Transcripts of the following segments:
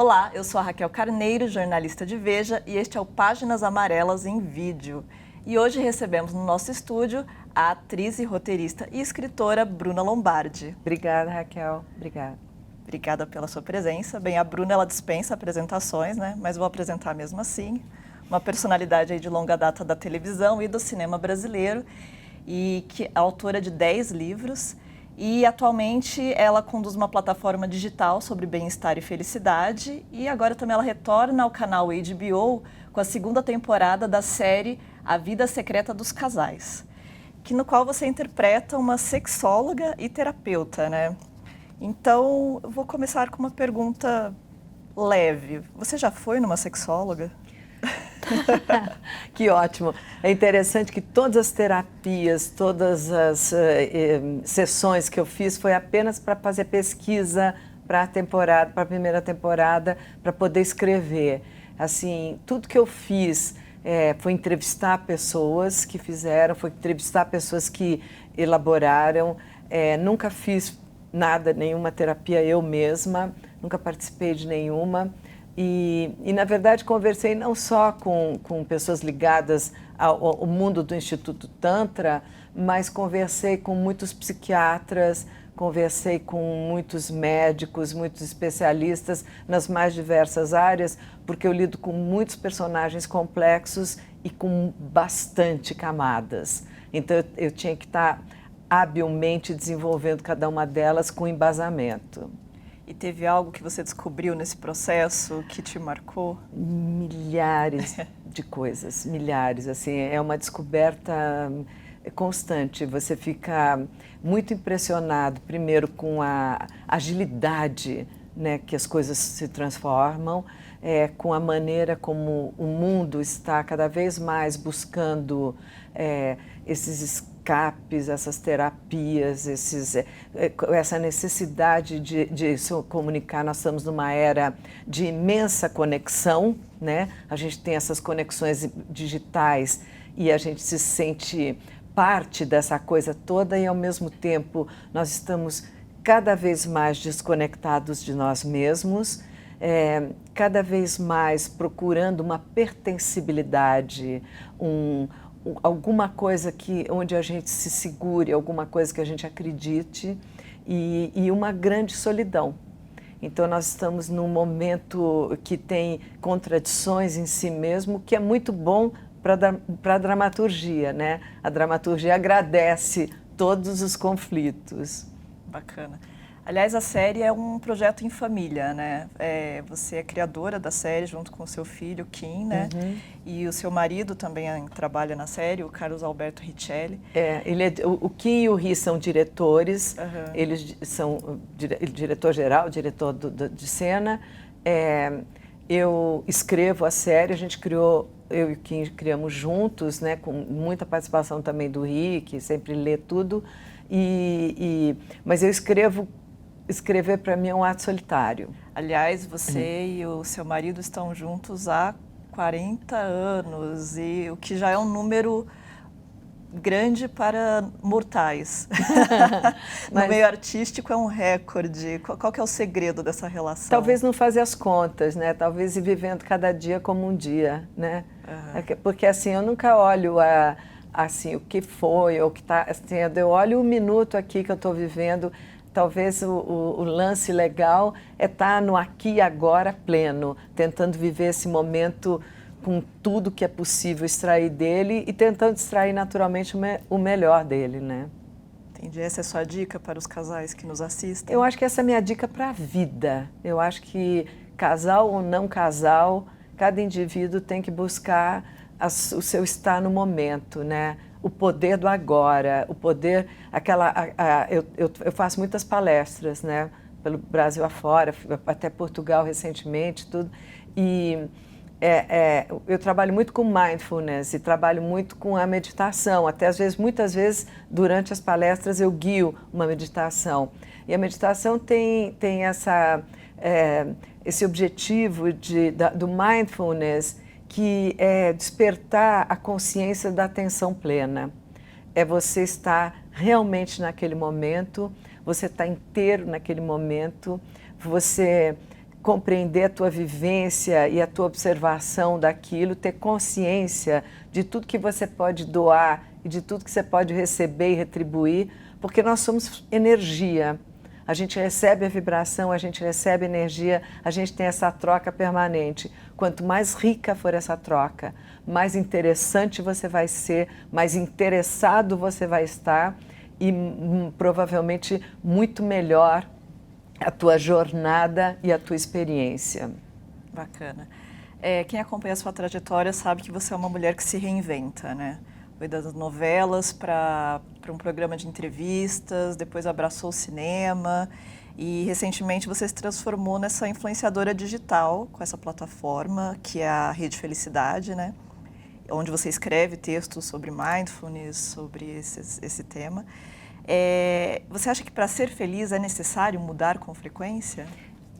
Olá, eu sou a Raquel Carneiro, jornalista de Veja, e este é o Páginas Amarelas em Vídeo. E hoje recebemos no nosso estúdio a atriz e roteirista e escritora Bruna Lombardi. Obrigada, Raquel. Obrigada. Obrigada pela sua presença. Bem, a Bruna, ela dispensa apresentações, né? Mas vou apresentar mesmo assim. Uma personalidade aí de longa data da televisão e do cinema brasileiro, e que é autora de 10 livros. E atualmente ela conduz uma plataforma digital sobre bem-estar e felicidade, e agora também ela retorna ao canal HBO com a segunda temporada da série A Vida Secreta dos Casais, no qual você interpreta uma sexóloga e terapeuta, né? Então, eu vou começar com uma pergunta leve. Você já foi numa sexóloga? Que ótimo. É interessante que todas as terapias, todas as sessões que eu fiz foi apenas para fazer pesquisa para a temporada, para a primeira temporada, para poder escrever. Assim, tudo que eu fiz foi entrevistar pessoas que fizeram, foi entrevistar pessoas que elaboraram. Nunca fiz nada, nenhuma terapia eu mesma, nunca participei de nenhuma. E na verdade, conversei não só com pessoas ligadas ao mundo do Instituto Tantra, mas conversei com muitos psiquiatras, conversei com muitos médicos, muitos especialistas nas mais diversas áreas, porque eu lido com muitos personagens complexos e com bastante camadas. Então, eu tinha que estar habilmente desenvolvendo cada uma delas com embasamento. E teve algo que você descobriu nesse processo que te marcou? Milhares de coisas, milhares. Assim, é uma descoberta constante. Você fica muito impressionado, primeiro, com a agilidade, né, que as coisas se transformam, com a maneira como o mundo está cada vez mais buscando esses escapes, essas terapias, essa necessidade de se comunicar. Nós estamos numa era de imensa conexão, né? A gente tem essas conexões digitais e a gente se sente parte dessa coisa toda, e ao mesmo tempo nós estamos cada vez mais desconectados de nós mesmos, cada vez mais procurando uma pertencibilidade, alguma coisa onde a gente se segure, alguma coisa que a gente acredite, e uma grande solidão. Então nós estamos num momento que tem contradições em si mesmo, que é muito bom para a dramaturgia, né? A dramaturgia agradece todos os conflitos. Bacana. Aliás, a série é um projeto em família, né? Você é criadora da série junto com o seu filho, Kim, né? Uhum. E o seu marido também trabalha na série, o Carlos Alberto Richelli. O Kim e o Ri são diretores, Uhum. Eles são diretor-geral, diretor de cena. Eu escrevo a série, a gente criou, eu e o Kim criamos juntos, né? Com muita participação também do Ri, que sempre lê tudo. Mas eu escrever para mim é um ato solitário. Aliás, você e o seu marido estão juntos há 40 anos, e o que já é um número grande para mortais. No meio artístico é um recorde. Qual que é o segredo dessa relação? Talvez não fazer as contas, né? Talvez ir vivendo cada dia como um dia, né? Uhum. Porque assim, eu nunca olho assim, o que foi, ou o que está... Assim, eu olho o minuto aqui que eu estou vivendo. Talvez o lance legal é estar no aqui e agora pleno, tentando viver esse momento com tudo que é possível extrair dele e tentando extrair naturalmente o melhor dele, né? Entendi. Essa é a sua dica para os casais que nos assistem? Eu acho que essa é a minha dica para a vida. Eu acho que casal ou não casal, cada indivíduo tem que buscar o seu estar no momento, né? O poder do agora, o poder, eu faço muitas palestras, né, pelo Brasil afora, até Portugal recentemente, tudo, e eu trabalho muito com mindfulness e trabalho muito com a meditação, até às vezes, muitas vezes, durante as palestras eu guio uma meditação, e a meditação tem esse objetivo do mindfulness, que é despertar a consciência da atenção plena. É você estar realmente naquele momento, você está inteiro naquele momento, você compreender a tua vivência e a tua observação daquilo, ter consciência de tudo que você pode doar e de tudo que você pode receber e retribuir, porque nós somos energia. A gente recebe a vibração, a gente recebe energia, a gente tem essa troca permanente. Quanto mais rica for essa troca, mais interessante você vai ser, mais interessado você vai estar e provavelmente muito melhor a tua jornada e a tua experiência. Bacana. Quem acompanha a sua trajetória sabe que você é uma mulher que se reinventa, né? Foi das novelas para um programa de entrevistas, depois abraçou o cinema e recentemente você se transformou nessa influenciadora digital com essa plataforma que é a Rede Felicidade, né? Onde você escreve textos sobre mindfulness, sobre esse tema. Você acha que para ser feliz é necessário mudar com frequência?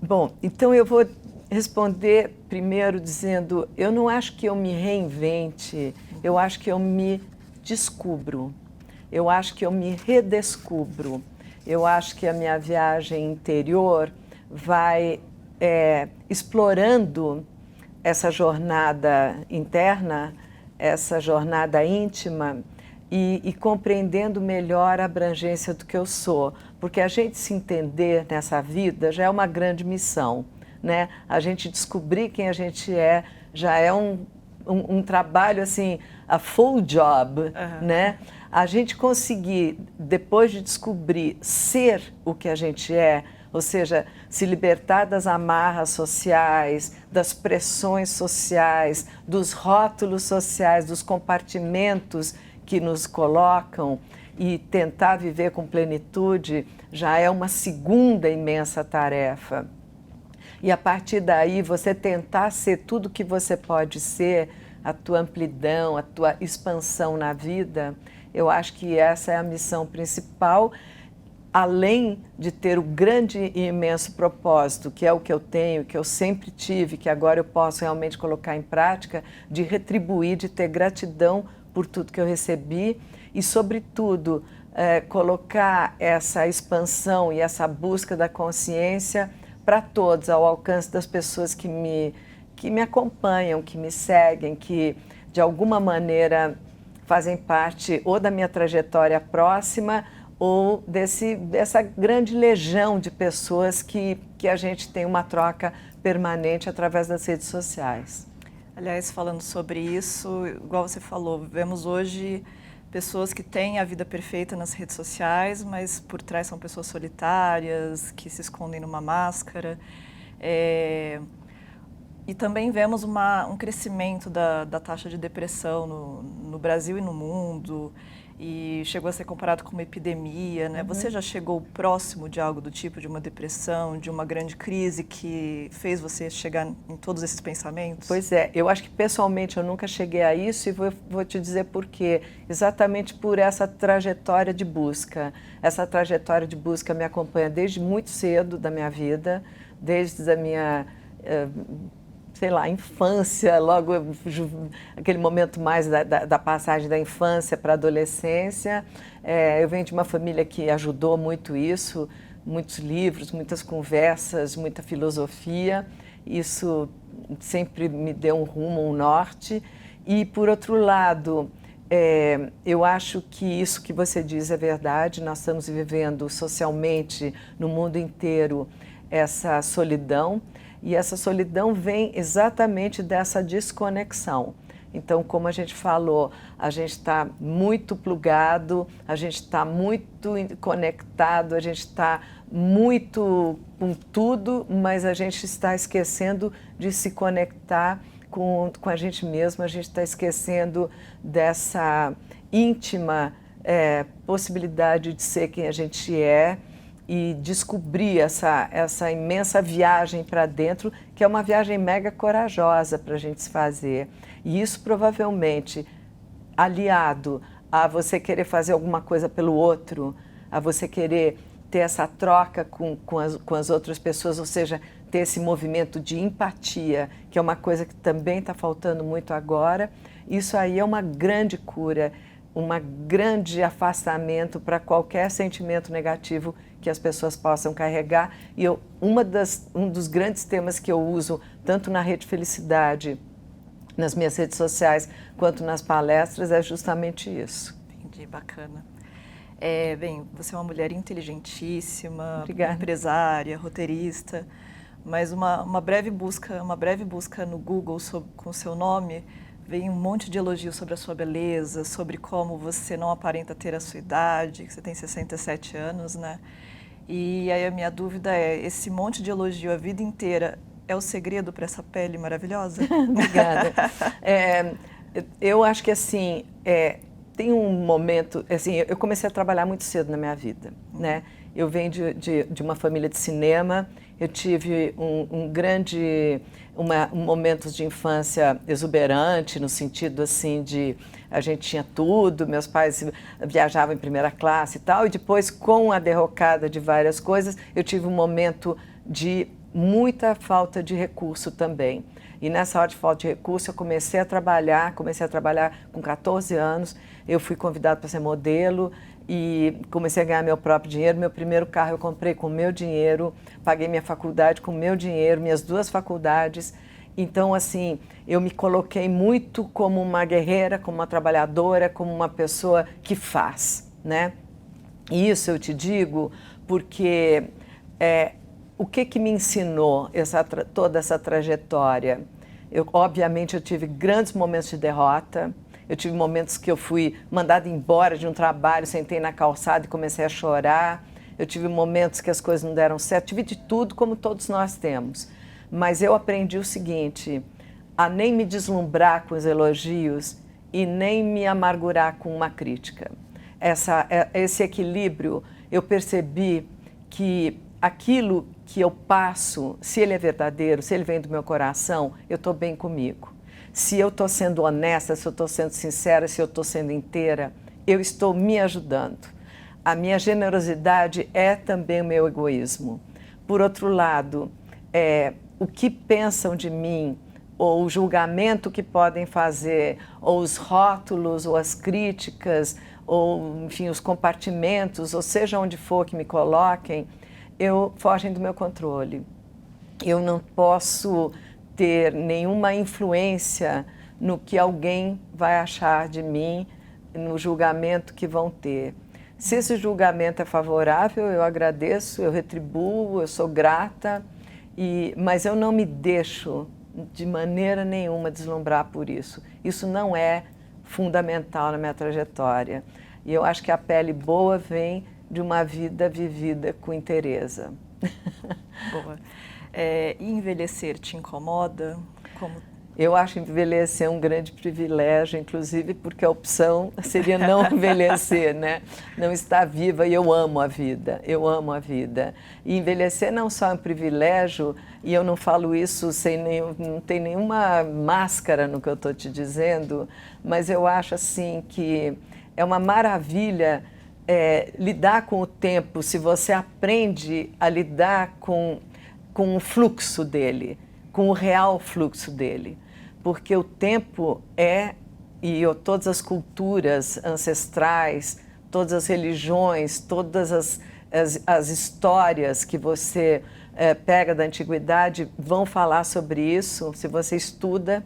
Bom, então eu vou responder primeiro dizendo, eu não acho que eu me reinvente, eu acho que eu me descubro, eu acho que eu me redescubro, eu acho que a minha viagem interior vai explorando essa jornada interna, essa jornada íntima, e compreendendo melhor a abrangência do que eu sou. Porque a gente se entender nessa vida já é uma grande missão, né? A gente descobrir quem a gente é já é um trabalho, assim, a full job, né? A gente conseguir, depois de descobrir ser o que a gente é, ou seja, se libertar das amarras sociais, das pressões sociais, dos rótulos sociais, dos compartimentos que nos colocam e tentar viver com plenitude já é uma segunda imensa tarefa. E a partir daí você tentar ser tudo que você pode ser, a tua amplidão, a tua expansão na vida, eu acho que essa é a missão principal, além de ter o grande e imenso propósito, que é o que eu tenho, que eu sempre tive, que agora eu posso realmente colocar em prática, de retribuir, de ter gratidão por tudo que eu recebi e, sobretudo, colocar essa expansão e essa busca da consciência para todos, ao alcance das pessoas que me acompanham, que me seguem, que de alguma maneira fazem parte ou da minha trajetória próxima ou dessa grande legião de pessoas que a gente tem uma troca permanente através das redes sociais. Aliás, falando sobre isso, igual você falou, vemos hoje pessoas que têm a vida perfeita nas redes sociais, mas por trás são pessoas solitárias, que se escondem numa máscara. E também vemos um crescimento da taxa de depressão no Brasil e no mundo, e chegou a ser comparado com uma epidemia, né? Você já chegou próximo de algo do tipo, de uma depressão, de uma grande crise que fez você chegar em todos esses pensamentos? Pois é, eu acho que pessoalmente eu nunca cheguei a isso e vou te dizer por quê. Exatamente por essa trajetória de busca. Essa trajetória de busca me acompanha desde muito cedo da minha vida, desde a minha... sei lá, infância, logo aquele momento mais da passagem da infância para a adolescência. Eu venho de uma família que ajudou muito isso, muitos livros, muitas conversas, muita filosofia. Isso sempre me deu um rumo, um norte. E, por outro lado, eu acho que isso que você diz é verdade. Nós estamos vivendo socialmente, no mundo inteiro, essa solidão. E essa solidão vem exatamente dessa desconexão. Então, como a gente falou, a gente está muito plugado, a gente está muito conectado, a gente está muito com tudo, mas a gente está esquecendo de se conectar com a gente mesmo, a gente está esquecendo dessa íntima possibilidade de ser quem a gente é, e descobrir essa imensa viagem para dentro, que é uma viagem mega corajosa para a gente se fazer. E isso provavelmente, aliado a você querer fazer alguma coisa pelo outro, a você querer ter essa troca com as outras pessoas, ou seja, ter esse movimento de empatia, que é uma coisa que também está faltando muito agora, isso aí é uma grande cura, um grande afastamento para qualquer sentimento negativo que as pessoas possam carregar. E um dos grandes temas que eu uso, tanto na Rede Felicidade, nas minhas redes sociais, quanto nas palestras, é justamente isso. Entendi, bacana. Bem, você é uma mulher inteligentíssima, Obrigada. Empresária, roteirista, mas uma breve busca no Google com o seu nome, vem um monte de elogios sobre a sua beleza, sobre como você não aparenta ter a sua idade, que você tem 67 anos, né? E aí a minha dúvida é, esse monte de elogio a vida inteira é o segredo para essa pele maravilhosa? Obrigada. Eu acho que assim, tem um momento, assim, eu comecei a trabalhar muito cedo na minha vida, né? Eu venho de uma família de cinema, eu tive momentos de infância exuberante, no sentido assim de a gente tinha tudo, meus pais viajavam em primeira classe e tal, e depois com a derrocada de várias coisas, eu tive um momento de muita falta de recurso também. E nessa hora de falta de recurso eu comecei a trabalhar com 14 anos, eu fui convidada para ser modelo e comecei a ganhar meu próprio dinheiro. Meu primeiro carro eu comprei com meu dinheiro, paguei minha faculdade com meu dinheiro, minhas 2 faculdades. Então, assim, eu me coloquei muito como uma guerreira, como uma trabalhadora, como uma pessoa que faz, né? E isso eu te digo porque o que me ensinou toda essa trajetória? Obviamente, eu tive grandes momentos de derrota. Eu tive momentos que eu fui mandada embora de um trabalho, sentei na calçada e comecei a chorar. Eu tive momentos que as coisas não deram certo. Tive de tudo, como todos nós temos. Mas eu aprendi o seguinte, a nem me deslumbrar com os elogios e nem me amargurar com uma crítica. Esse equilíbrio, eu percebi que aquilo que eu passo, se ele é verdadeiro, se ele vem do meu coração, eu estou bem comigo. Se eu estou sendo honesta, se eu estou sendo sincera, se eu estou sendo inteira, eu estou me ajudando. A minha generosidade é também o meu egoísmo. Por outro lado, o que pensam de mim, ou o julgamento que podem fazer, ou os rótulos, ou as críticas, ou, enfim, os compartimentos, ou seja onde for que me coloquem, fogem do meu controle. Eu não posso ter nenhuma influência no que alguém vai achar de mim, no julgamento que vão ter. Se esse julgamento é favorável, eu agradeço, eu retribuo, eu sou grata, mas eu não me deixo de maneira nenhuma deslumbrar por isso. Isso não é fundamental na minha trajetória. E eu acho que a pele boa vem de uma vida vivida com inteireza. Boa. E envelhecer te incomoda? Eu acho envelhecer um grande privilégio, inclusive porque a opção seria não envelhecer, né? Não estar viva, e eu amo a vida, eu amo a vida. E envelhecer não só é um privilégio, e eu não falo isso não tem nenhuma máscara no que eu estou te dizendo, mas eu acho assim que é uma maravilha lidar com o tempo, se você aprende a lidar com o fluxo dele, com o real fluxo dele. Porque o tempo todas as culturas ancestrais, todas as religiões, todas as histórias que você pega da antiguidade vão falar sobre isso, se você estuda.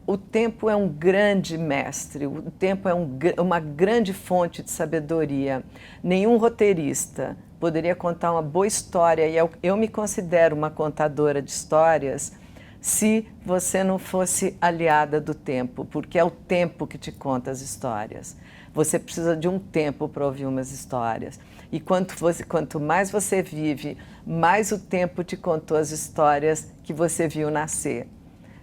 O tempo é um grande mestre, o tempo é uma grande fonte de sabedoria. Nenhum roteirista poderia contar uma boa história, e eu me considero uma contadora de histórias, se você não fosse aliada do tempo, porque é o tempo que te conta as histórias. Você precisa de um tempo para ouvir umas histórias. E quanto mais você vive, mais o tempo te contou as histórias que você viu nascer.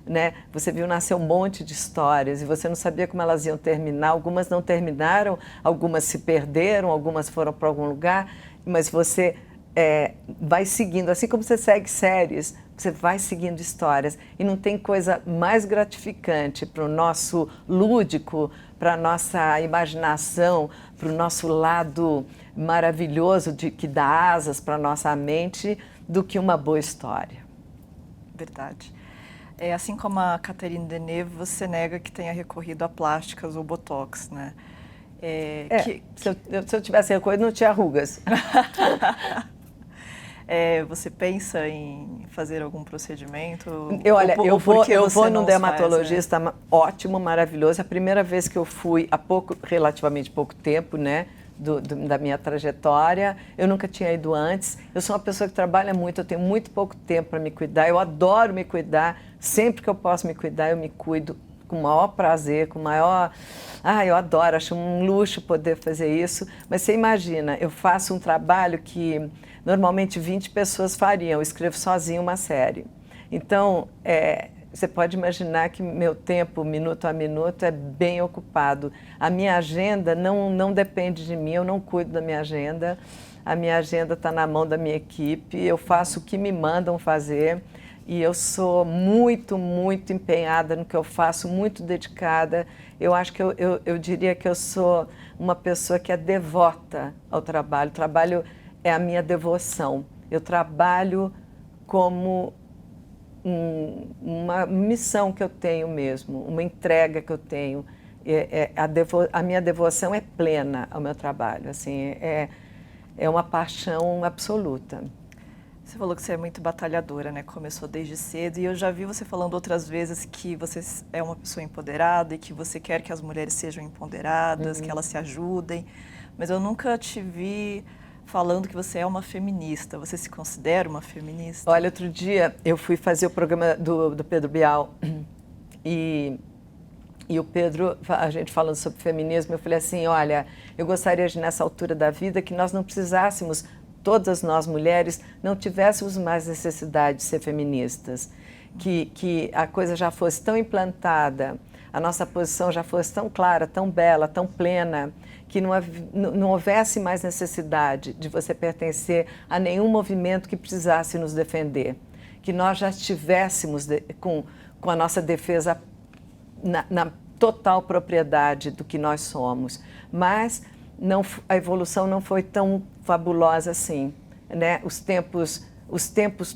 Né? Você viu nascer um monte de histórias e você não sabia como elas iam terminar. Algumas não terminaram, algumas se perderam, algumas foram para algum lugar, mas você vai seguindo, assim como você segue séries, você vai seguindo histórias. E não tem coisa mais gratificante para o nosso lúdico, para a nossa imaginação, para o nosso lado maravilhoso que dá asas para a nossa mente, do que uma boa história. Verdade. Assim como a Catherine Deneuve, você nega que tenha recorrido a plásticas ou botox, né? Se eu tivesse coisa, não tinha rugas. Você pensa em fazer algum procedimento? Eu vou num não dermatologista ótimo, maravilhoso. A primeira vez que eu fui, há relativamente pouco tempo, né, da minha trajetória, eu nunca tinha ido antes. Eu sou uma pessoa que trabalha muito, eu tenho muito pouco tempo para me cuidar. Eu adoro me cuidar. Sempre que eu posso me cuidar, eu me cuido com o maior prazer, com o maior... eu adoro, acho um luxo poder fazer isso. Mas você imagina, eu faço um trabalho que normalmente 20 pessoas fariam. Eu escrevo sozinha uma série. Então, você pode imaginar que meu tempo, minuto a minuto, é bem ocupado. A minha agenda não depende de mim, eu não cuido da minha agenda. A minha agenda está na mão da minha equipe, eu faço o que me mandam fazer. E eu sou muito, muito empenhada no que eu faço, muito dedicada. Eu acho que eu diria que eu sou uma pessoa que é devota ao trabalho. O trabalho é a minha devoção. Eu trabalho como uma missão que eu tenho mesmo, uma entrega que eu tenho. A minha devoção é plena ao meu trabalho. Assim, é uma paixão absoluta. Você falou que você é muito batalhadora, né? Começou desde cedo e eu já vi você falando outras vezes que você é uma pessoa empoderada e que você quer que as mulheres sejam empoderadas, que elas se ajudem, mas eu nunca te vi falando que você é uma feminista. Você se considera uma feminista? Olha, outro dia eu fui fazer o programa do Pedro Bial e o Pedro, a gente falando sobre feminismo, eu falei assim, olha, eu gostaria de nessa altura da vida que nós não precisássemos, todas nós mulheres, não tivéssemos mais necessidade de ser feministas, que a coisa já fosse tão implantada, a nossa posição já fosse tão clara, tão bela, tão plena, que não houvesse mais necessidade de você pertencer a nenhum movimento que precisasse nos defender, que nós já estivéssemos com a nossa defesa na total propriedade do que nós somos. Mas a evolução não foi tão fabulosa assim, né?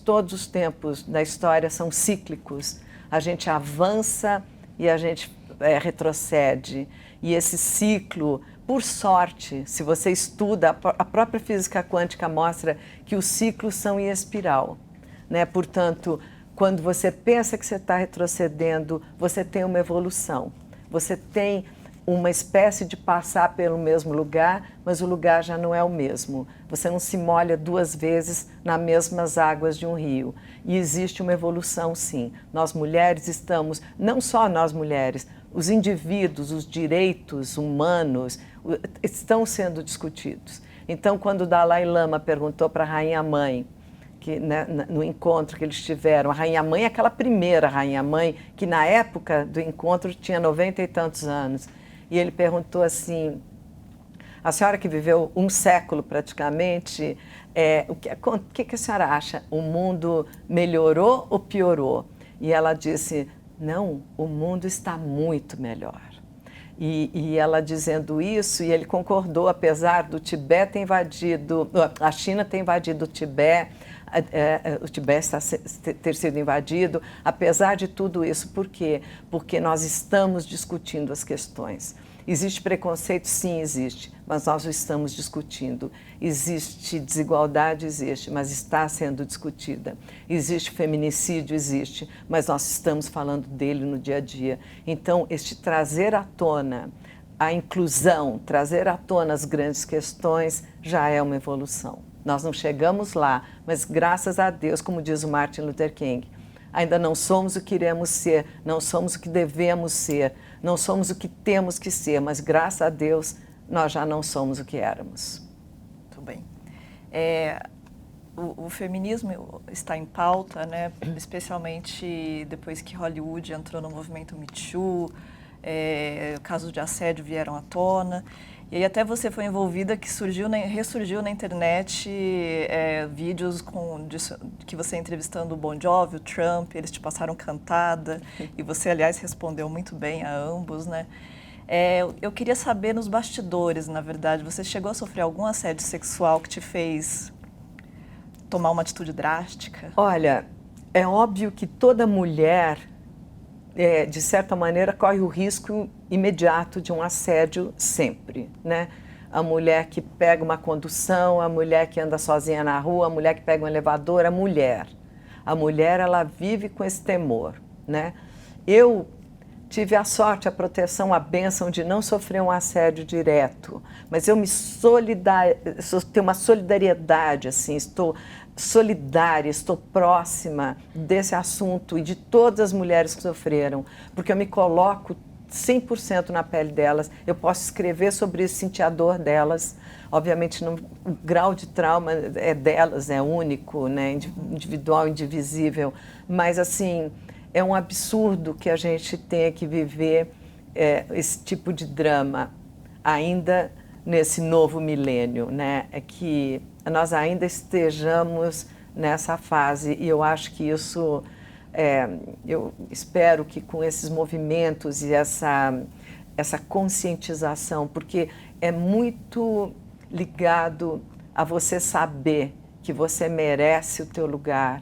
Todos os tempos da história são cíclicos. A gente avança e a gente retrocede. E esse ciclo, por sorte, se você estuda, a própria física quântica mostra que os ciclos são em espiral, né? Portanto, quando você pensa que você está retrocedendo, você tem uma evolução. Você tem uma espécie de passar pelo mesmo lugar, mas o lugar já não é o mesmo. Você não se molha duas vezes nas mesmas águas de um rio. E existe uma evolução, sim. Nós mulheres estamos, não só nós mulheres, os indivíduos, os direitos humanos estão sendo discutidos. Então, quando o Dalai Lama perguntou para a Rainha-Mãe, que, né, no encontro que eles tiveram, a Rainha-Mãe é aquela primeira Rainha-Mãe, que na época do encontro tinha 90 e tantos anos, e ele perguntou assim, a senhora que viveu um século praticamente, o que a senhora acha? O mundo melhorou ou piorou? E ela disse, não, o mundo está muito melhor. E ela dizendo isso, e ele concordou, apesar do Tibete ter invadido, a China ter invadido o Tibete ter sido invadido, apesar de tudo isso. Por quê? Porque nós estamos discutindo as questões. Existe preconceito? Sim, existe, mas nós o estamos discutindo. Existe desigualdade? Existe, mas está sendo discutida. Existe feminicídio? Existe, mas nós estamos falando dele no dia a dia. Então, este trazer à tona a inclusão, trazer à tona as grandes questões, já é uma evolução. Nós não chegamos lá, mas graças a Deus, como diz o Martin Luther King, ainda não somos o que iremos ser, não somos o que devemos ser, não somos o que temos que ser, mas graças a Deus nós já não somos o que éramos. Muito bem. O feminismo está em pauta, né? Especialmente depois que Hollywood entrou no movimento Me Too, casos de assédio vieram à tona. E aí até você foi envolvida, que ressurgiu na internet vídeos que você entrevistando o Bon Jovi, o Trump, eles te passaram cantada, e você, aliás, respondeu muito bem a ambos, né? Eu queria saber nos bastidores, na verdade, você chegou a sofrer algum assédio sexual que te fez tomar uma atitude drástica? Olha, é óbvio que toda mulher de certa maneira, corre o risco imediato de um assédio sempre, né? A mulher que pega uma condução, a mulher que anda sozinha na rua, a mulher que pega um elevador, a mulher. A mulher, ela vive com esse temor, né? Eu tive a sorte, a proteção, a bênção de não sofrer um assédio direto, mas eu tenho uma solidariedade, assim, estou solidária, estou próxima desse assunto e de todas as mulheres que sofreram, porque eu me coloco 100% na pele delas, eu posso escrever sobre isso, sentir a dor delas. Obviamente, o grau de trauma é delas, é único, né? Individual, indivisível, mas assim, é um absurdo que a gente tenha que viver esse tipo de drama ainda nesse novo milênio, né? É que nós ainda estejamos nessa fase e eu acho que isso, eu espero que com esses movimentos e essa conscientização, porque é muito ligado a você saber que você merece o teu lugar,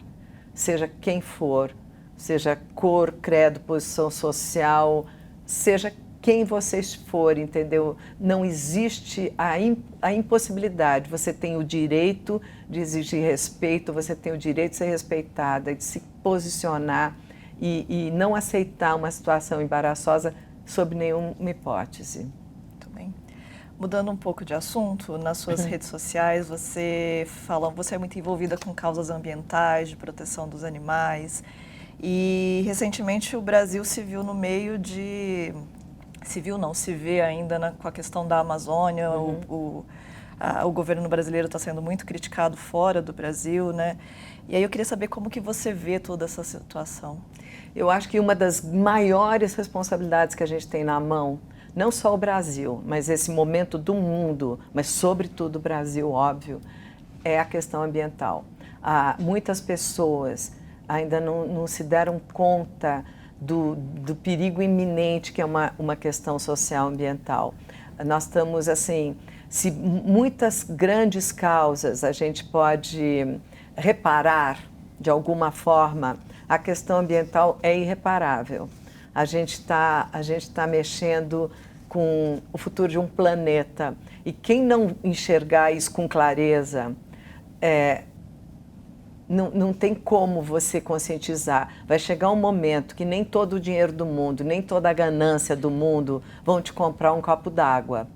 seja quem for, seja cor, credo, posição social, seja quem vocês forem, entendeu? Não existe a impossibilidade. Você tem o direito de exigir respeito, você tem o direito de ser respeitada, de se posicionar e não aceitar uma situação embaraçosa sob nenhuma hipótese. Muito bem. Mudando um pouco de assunto, nas suas redes sociais você é muito envolvida com causas ambientais, de proteção dos animais. E recentemente o Brasil se viu no meio de... se vê ainda com a questão da Amazônia. O governo brasileiro está sendo muito criticado fora do Brasil, né? E aí eu queria saber como que você vê toda essa situação. Eu acho que uma das maiores responsabilidades que a gente tem na mão, não só o Brasil, mas esse momento do mundo, mas sobretudo o Brasil, óbvio, é a questão ambiental. Muitas pessoas ainda não se deram conta do perigo iminente que é uma questão social ambiental. Nós estamos, assim, se muitas grandes causas a gente pode reparar de alguma forma, a questão ambiental é irreparável. A gente tá mexendo com o futuro de um planeta e quem não enxergar isso com clareza, não tem como você conscientizar. Vai chegar um momento que nem todo o dinheiro do mundo, nem toda a ganância do mundo vão te comprar um copo d'água,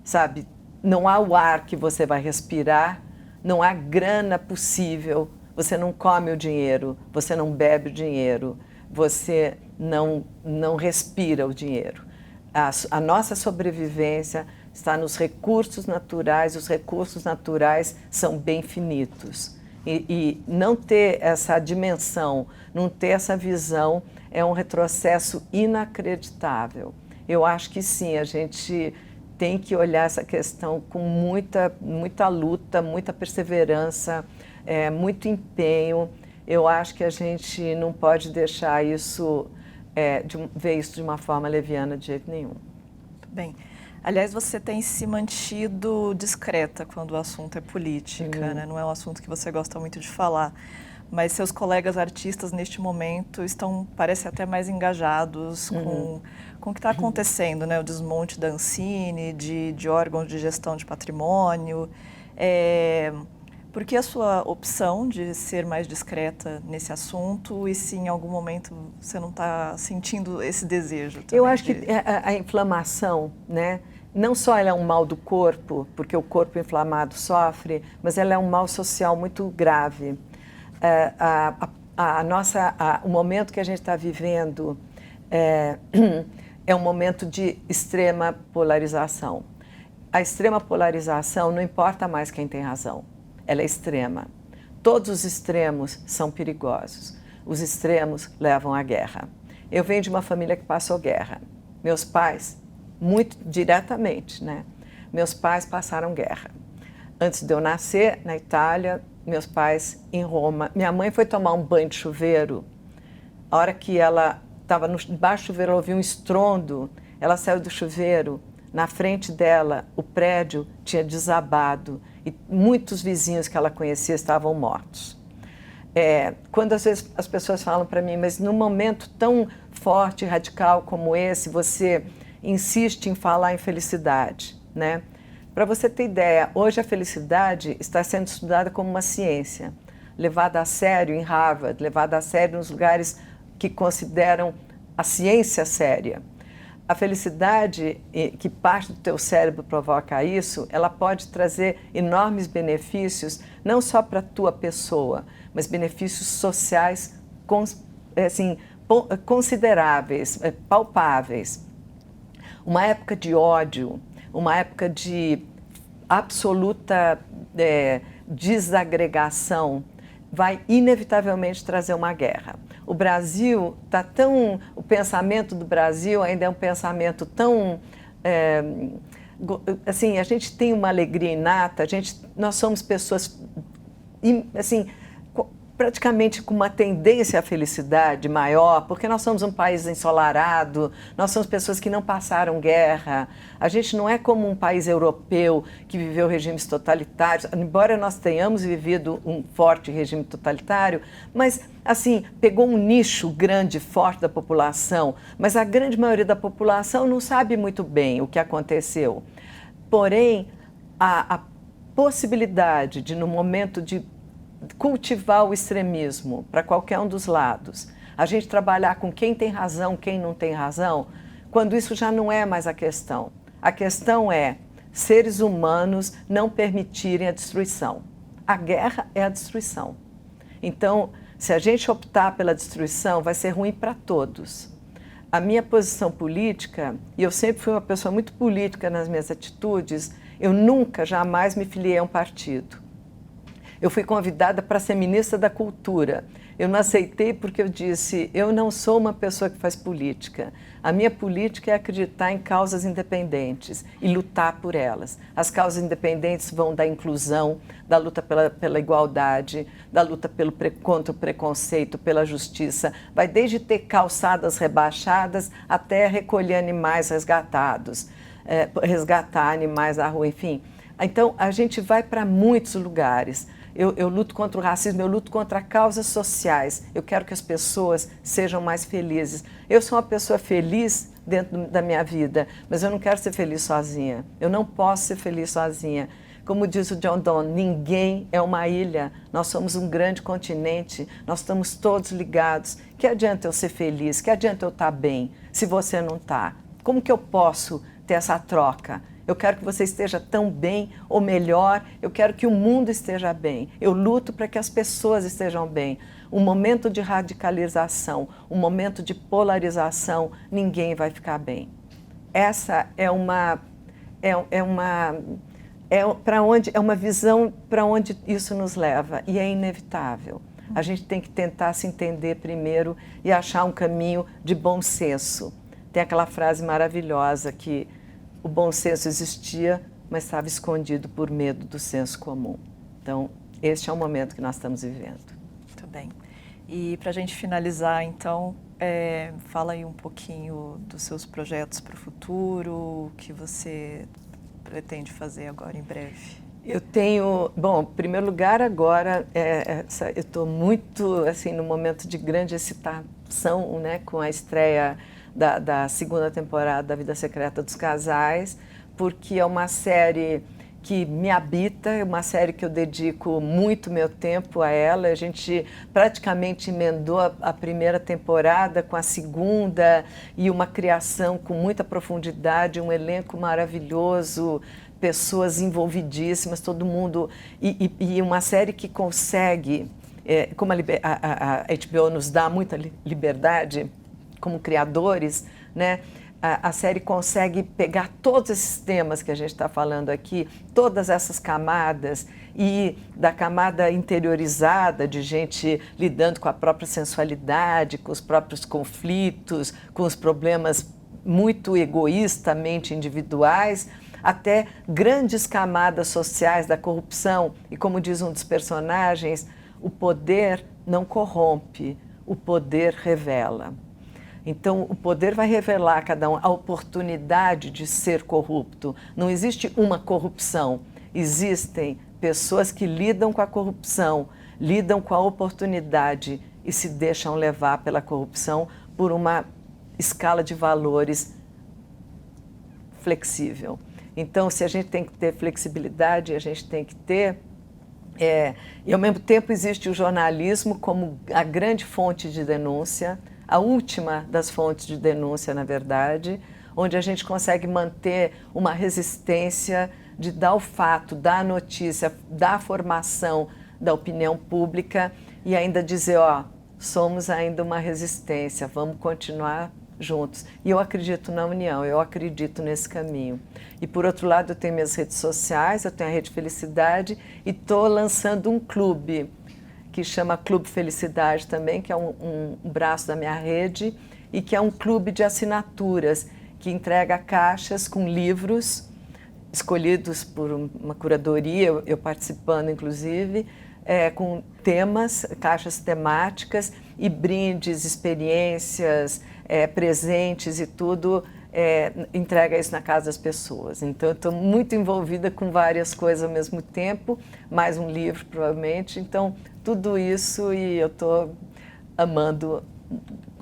sabe? Não há o ar que você vai respirar, não há grana possível, você não come o dinheiro, você não bebe o dinheiro, você não respira o dinheiro. A nossa sobrevivência está nos recursos naturais, os recursos naturais são bem finitos. E não ter essa dimensão, não ter essa visão é um retrocesso inacreditável. Eu acho que sim, a gente tem que olhar essa questão com muita luta, muita perseverança, muito empenho. Eu acho que a gente não pode deixar isso, ver isso de uma forma leviana de jeito nenhum. Muito bem. Aliás, você tem se mantido discreta quando o assunto é política, né? Não é um assunto que você gosta muito de falar. Mas seus colegas artistas, neste momento, parecem até mais engajados com o que está acontecendo, né? O desmonte da Ancine, de órgãos de gestão de patrimônio. Por que a sua opção de ser mais discreta nesse assunto e se em algum momento você não está sentindo esse desejo também? Eu acho que a inflamação, né? Não só ela é um mal do corpo, porque o corpo inflamado sofre, mas ela é um mal social muito grave. O momento que a gente está vivendo é um momento de extrema polarização. A extrema polarização não importa mais quem tem razão, ela é extrema. Todos os extremos são perigosos. Os extremos levam à guerra. Eu venho de uma família que passou guerra. Meus pais, muito diretamente, né? Meus pais passaram guerra. Antes de eu nascer, na Itália, meus pais em Roma. Minha mãe foi tomar um banho de chuveiro. A hora que ela estava debaixo do chuveiro, ela ouviu um estrondo. Ela saiu do chuveiro. Na frente dela, o prédio tinha desabado e muitos vizinhos que ela conhecia estavam mortos. Quando às vezes as pessoas falam para mim, mas num momento tão forte, radical como esse, você insiste em falar em felicidade, né? Para você ter ideia, hoje a felicidade está sendo estudada como uma ciência, levada a sério em Harvard, levada a sério nos lugares que consideram a ciência séria. A felicidade que parte do teu cérebro provoca isso, ela pode trazer enormes benefícios, não só para a tua pessoa, mas benefícios sociais assim, consideráveis, palpáveis. Uma época de ódio, uma época de absoluta desagregação, vai inevitavelmente trazer uma guerra. O Brasil está tão... O pensamento do Brasil ainda é um pensamento tão... assim, a gente tem uma alegria inata, nós somos pessoas, assim, praticamente com uma tendência à felicidade maior, porque nós somos um país ensolarado, nós somos pessoas que não passaram guerra, a gente não é como um país europeu que viveu regimes totalitários, embora nós tenhamos vivido um forte regime totalitário, mas assim, pegou um nicho grande, forte da população, mas a grande maioria da população não sabe muito bem o que aconteceu. Porém, a possibilidade de, no momento de cultivar o extremismo para qualquer um dos lados, a gente trabalhar com quem tem razão, quem não tem razão, quando isso já não é mais a questão. A questão é seres humanos não permitirem a destruição. A guerra é a destruição. Então, se a gente optar pela destruição, vai ser ruim para todos. A minha posição política, e eu sempre fui uma pessoa muito política nas minhas atitudes, eu nunca, jamais me filiei a um partido. Eu fui convidada para ser ministra da Cultura. Eu não aceitei porque eu disse, eu não sou uma pessoa que faz política. A minha política é acreditar em causas independentes e lutar por elas. As causas independentes vão da inclusão, da luta pela igualdade, da luta contra o preconceito, pela justiça. Vai desde ter calçadas rebaixadas até recolher animais resgatados, resgatar animais na rua, enfim. Então, a gente vai para muitos lugares. Eu luto contra o racismo, eu luto contra causas sociais. Eu quero que as pessoas sejam mais felizes. Eu sou uma pessoa feliz dentro da minha vida, mas eu não quero ser feliz sozinha. Eu não posso ser feliz sozinha. Como diz o John Donne, ninguém é uma ilha. Nós somos um grande continente, nós estamos todos ligados. Que adianta eu ser feliz? Que adianta eu estar bem se você não está? Como que eu posso ter essa troca? Eu quero que você esteja tão bem ou melhor, eu quero que o mundo esteja bem. Eu luto para que as pessoas estejam bem. Um momento de radicalização, um momento de polarização, ninguém vai ficar bem. Essa é uma visão para onde isso nos leva e é inevitável. A gente tem que tentar se entender primeiro e achar um caminho de bom senso. Tem aquela frase maravilhosa que o bom senso existia, mas estava escondido por medo do senso comum. Então, este é o momento que nós estamos vivendo. Muito bem. E para a gente finalizar, então, fala aí um pouquinho dos seus projetos para o futuro, o que você pretende fazer agora em breve. Eu tenho, bom, em primeiro lugar agora, eu estou muito, assim, no momento de grande excitação, né, com a estreia da segunda temporada da Vida Secreta dos Casais, porque é uma série que me habita, é uma série que eu dedico muito meu tempo a ela. A gente praticamente emendou a primeira temporada com a segunda e uma criação com muita profundidade, um elenco maravilhoso, pessoas envolvidíssimas, todo mundo, e uma série que consegue, como a HBO nos dá muita liberdade como criadores, né? A série consegue pegar todos esses temas que a gente está falando aqui, todas essas camadas, e da camada interiorizada de gente lidando com a própria sensualidade, com os próprios conflitos, com os problemas muito egoístamente individuais, até grandes camadas sociais da corrupção. E como diz um dos personagens, o poder não corrompe, o poder revela. Então, o poder vai revelar a cada um a oportunidade de ser corrupto. Não existe uma corrupção, existem pessoas que lidam com a corrupção, lidam com a oportunidade e se deixam levar pela corrupção por uma escala de valores flexível. Então, se a gente tem que ter flexibilidade, a gente tem que ter... e ao mesmo tempo existe o jornalismo como a grande fonte de denúncia, a última das fontes de denúncia, na verdade, onde a gente consegue manter uma resistência de dar o fato, dar a notícia, dar a formação da opinião pública e ainda dizer, ó, somos ainda uma resistência, vamos continuar juntos. E eu acredito na união, eu acredito nesse caminho. E por outro lado, eu tenho minhas redes sociais, eu tenho a Rede Felicidade e estou lançando um clube que chama Clube Felicidade também, que é um braço da minha rede e que é um clube de assinaturas que entrega caixas com livros escolhidos por uma curadoria, eu participando inclusive, com temas, caixas temáticas e brindes, experiências, presentes e tudo, entrega isso na casa das pessoas. Então, eu estou muito envolvida com várias coisas ao mesmo tempo, mais um livro provavelmente, então tudo isso e eu estou amando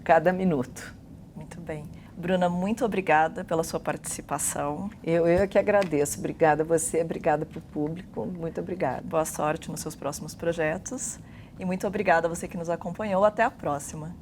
cada minuto. Muito bem. Bruna, muito obrigada pela sua participação. Eu que agradeço. Obrigada a você, obrigada para o público. Muito obrigada. Boa sorte nos seus próximos projetos. E muito obrigada a você que nos acompanhou. Até a próxima.